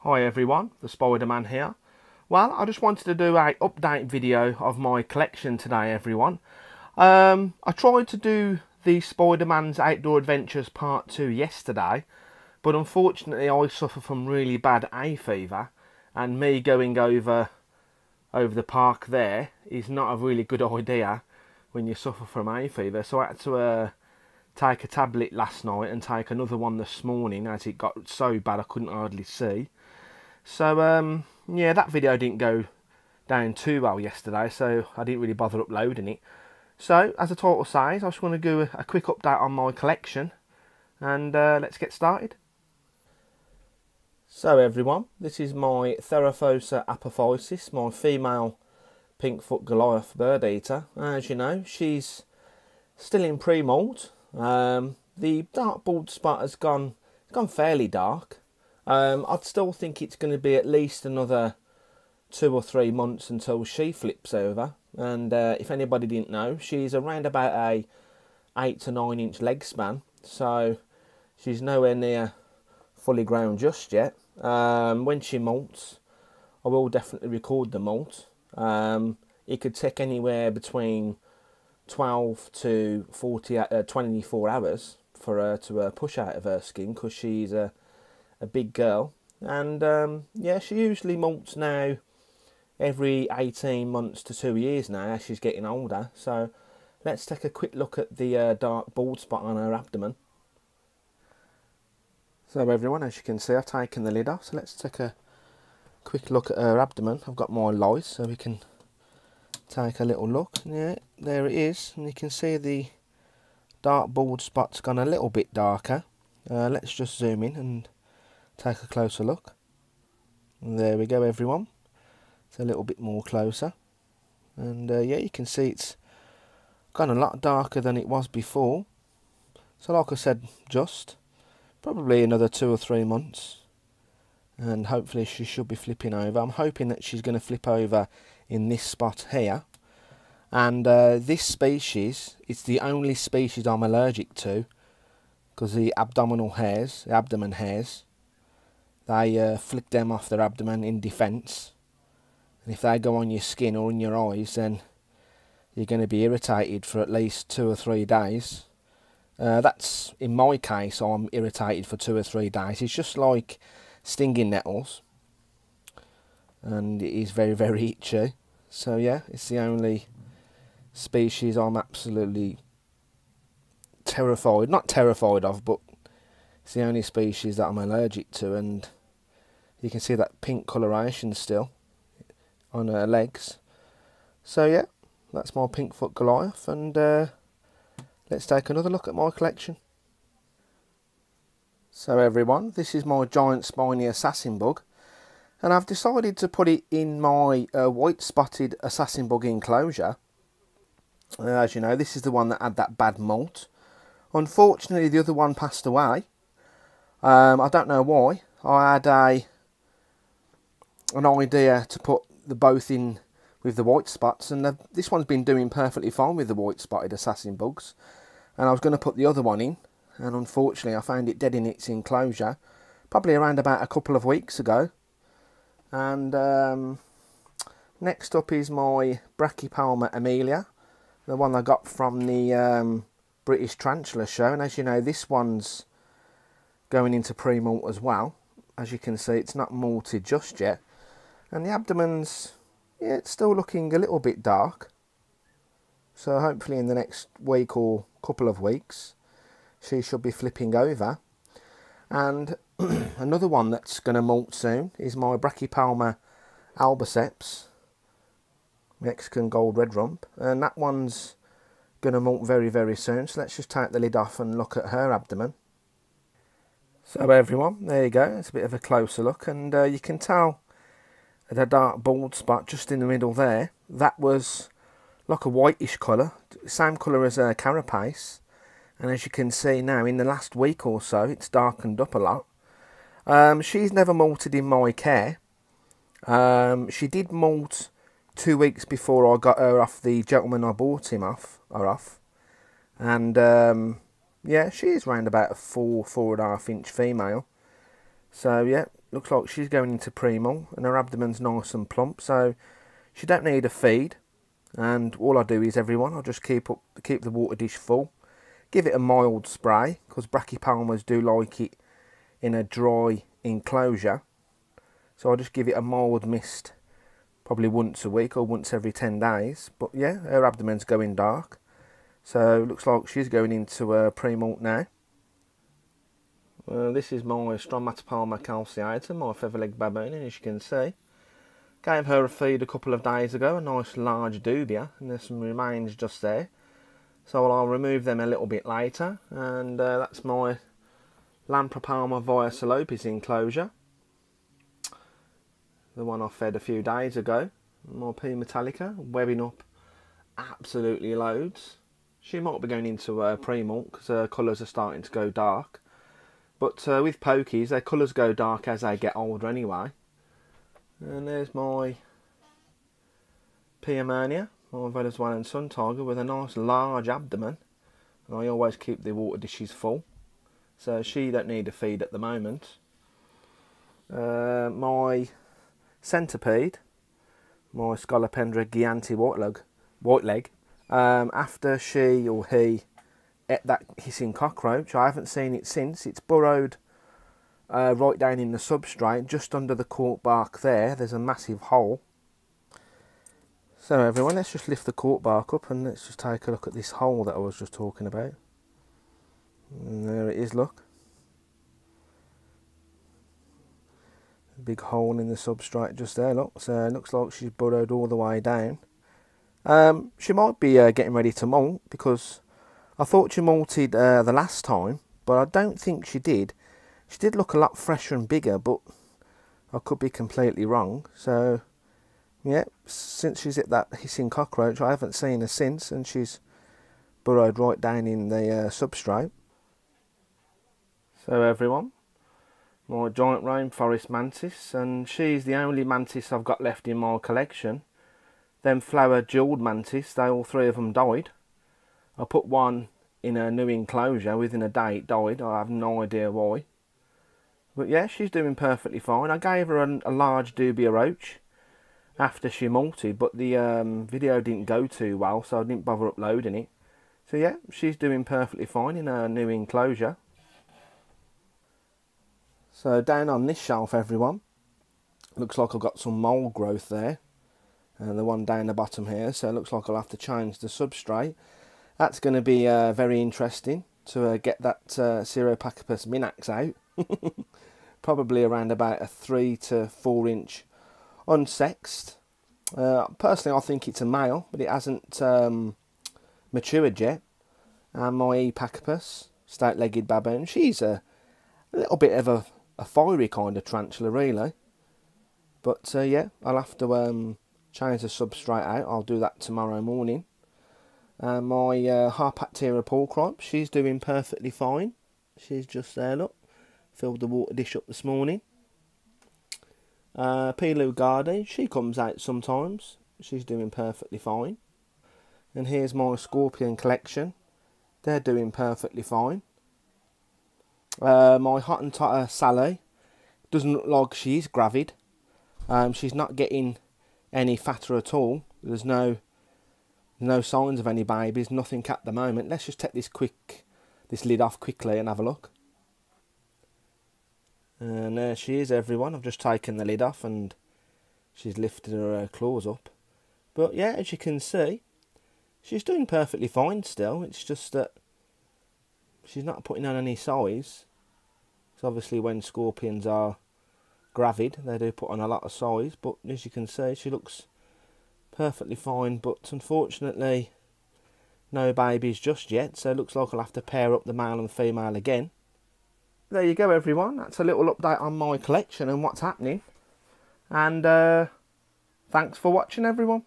Hi everyone, the Spiderman here. Well, I just wanted to do a update video of my collection today, everyone. I tried to do the Spiderman's Outdoor Adventures Part 2 yesterday, but unfortunately I suffer from really bad hay fever, and me going over the park there is not a really good idea when you suffer from hay fever. So I had to take a tablet last night and take another one this morning, as it got so bad I couldn't hardly see. So yeah, that video didn't go down too well yesterday, so I didn't really bother uploading it. So as the title says, I just want to do a quick update on my collection, and let's get started. So everyone, this is my Theraphosa apophysis, my female pink-foot Goliath bird eater. As you know, she's still in pre-molt. The dark bald spot has gone fairly dark. I'd still think it's going to be at least another 2 or 3 months until she flips over. And if anybody didn't know, she's around about a 8 to 9 inch leg span, so she's nowhere near fully grown just yet. When she molts, I will definitely record the molt. It could take anywhere between 12 to 24 hours for her to push out of her skin, because she's a big girl. And yeah, she usually molts now every 18 months to 2 years now as she's getting older. So let's take a quick look at the dark bald spot on her abdomen. So everyone, as you can see, I've taken the lid off, so let's take a quick look at her abdomen. I've got my light so we can take a little look. Yeah, there it is, and you can see the dark bald spot's gone a little bit darker. Let's just zoom in and take a closer look. And there we go everyone, it's a little bit more closer, and yeah, you can see it's gone a lot darker than it was before. So like I said, just probably another 2 or 3 months and hopefully she should be flipping over. I'm hoping that she's going to flip over in this spot here. And this species, it's the only species I'm allergic to, because the abdomen hairs, they flick them off their abdomen in defence, and if they go on your skin or in your eyes, then you're going to be irritated for at least 2 or 3 days. That's, in my case, I'm irritated for 2 or 3 days. It's just like stinging nettles, and it is very, very itchy. So yeah, it's the only species I'm absolutely not terrified of, but it's the only species that I'm allergic to. And you can see that pink coloration still on her legs. So yeah, that's my pink-foot Goliath, and let's take another look at my collection. So everyone, this is my giant spiny assassin bug, and I've decided to put it in my white spotted assassin bug enclosure. As you know, this is the one that had that bad molt. Unfortunately, the other one passed away. I don't know why. I had an idea to put the both in with the white spots, and this one's been doing perfectly fine with the white spotted assassin bugs, and I was going to put the other one in, and unfortunately I found it dead in its enclosure probably around about a couple of weeks ago. And next up is my Brachypelma Amelia, the one I got from the British Tarantula show, and as you know, this one's going into pre-molt as well. As you can see, it's not molted just yet, and the abdomen's, yeah, it's still looking a little bit dark. So hopefully in the next week or couple of weeks she should be flipping over. And another one that's going to molt soon is my Brachypelma albiceps, Mexican gold red rump, and that one's going to molt very, very soon. So let's just take the lid off and look at her abdomen. So everyone, there you go, it's a bit of a closer look, and you can tell the dark bald spot just in the middle there, that was like a whitish colour, same colour as her carapace, and as you can see now, in the last week or so, it's darkened up a lot. She's never molted in my care. She did molt 2 weeks before I got her off the gentleman I bought her off, and yeah, she is round about a 4.5 inch female. So yeah, looks like she's going into premal, and her abdomen's nice and plump, so she don't need a feed. And all I do is, everyone, I just keep the water dish full, give it a mild spray, because Brachypelmas do like it in a dry enclosure. So I just give it a mild mist, probably once a week or once every 10 days. But yeah, her abdomen's going dark, so looks like she's going into pre-molt now. This is my Spidermans calceator, my feather-legged baboon, and as you can see, gave her a feed a couple of days ago, a nice large dubia, and there's some remains just there. So I'll remove them a little bit later, and that's my Brachypelma via Salopis enclosure, the one I fed a few days ago. My P Metallica, webbing up absolutely loads. She might be going into pre-molt because her colours are starting to go dark. But with pokies, their colours go dark as they get older anyway. And there's my P Ammonia, my Venezuelan sun tiger, with a nice large abdomen. And I always keep the water dishes full, so she don't need a feed at the moment. My centipede, my Scolopendra giganti white leg, after she or he ate that hissing cockroach, I haven't seen it since. It's burrowed right down in the substrate, just under the cork bark there. There's a massive hole. So everyone, let's just lift the cork bark up and let's just take a look at this hole that I was just talking about. And there it is, look. A big hole in the substrate just there, look. So it looks like she's burrowed all the way down. She might be getting ready to molt, because I thought she molted the last time, but I don't think she did. She did look a lot fresher and bigger, but I could be completely wrong. So yeah, since she's hit that hissing cockroach, I haven't seen her since, and she's burrowed right down in the substrate. So everyone, my giant rainforest mantis, and she's the only mantis I've got left in my collection. Them flower jewelled mantis, all three of them died. I put one in a new enclosure, within a day it died. I have no idea why. But yeah, she's doing perfectly fine. I gave her a large dubia roach after she molted, but the video didn't go too well, so I didn't bother uploading it. So yeah, she's doing perfectly fine in her new enclosure. So down on this shelf, everyone, looks like I've got some mould growth there, and the one down the bottom here, so it looks like I'll have to change the substrate. That's going to be very interesting to get that Theraphosa minax out. Probably around about a 3 to 4 inch unsexed. Personally, I think it's a male, but it hasn't matured yet. And my Epacopus, stout-legged baboon, she's a little bit of a fiery kind of tarantula, really. But yeah, I'll have to change the substrate out. I'll do that tomorrow morning. My Harpactira porcripe, she's doing perfectly fine. She's just there, look. Filled the water dish up this morning. P. Lugardi, she comes out sometimes. She's doing perfectly fine. And here's my scorpion collection. They're doing perfectly fine. My Hottentotter Sally doesn't look like she's gravid. She's not getting any fatter at all. There's no signs of any babies, nothing at the moment. Let's just take this lid off quickly and have a look. And there she is, everyone. I've just taken the lid off and she's lifted her claws up. But yeah, as you can see, she's doing perfectly fine still. It's just that she's not putting on any size. So obviously when scorpions are gravid, they do put on a lot of size. But as you can see, she looks perfectly fine. But unfortunately, no babies just yet. So it looks like I'll have to pair up the male and female again. There you go, everyone. That's a little update on my collection and what's happening. And thanks for watching, everyone.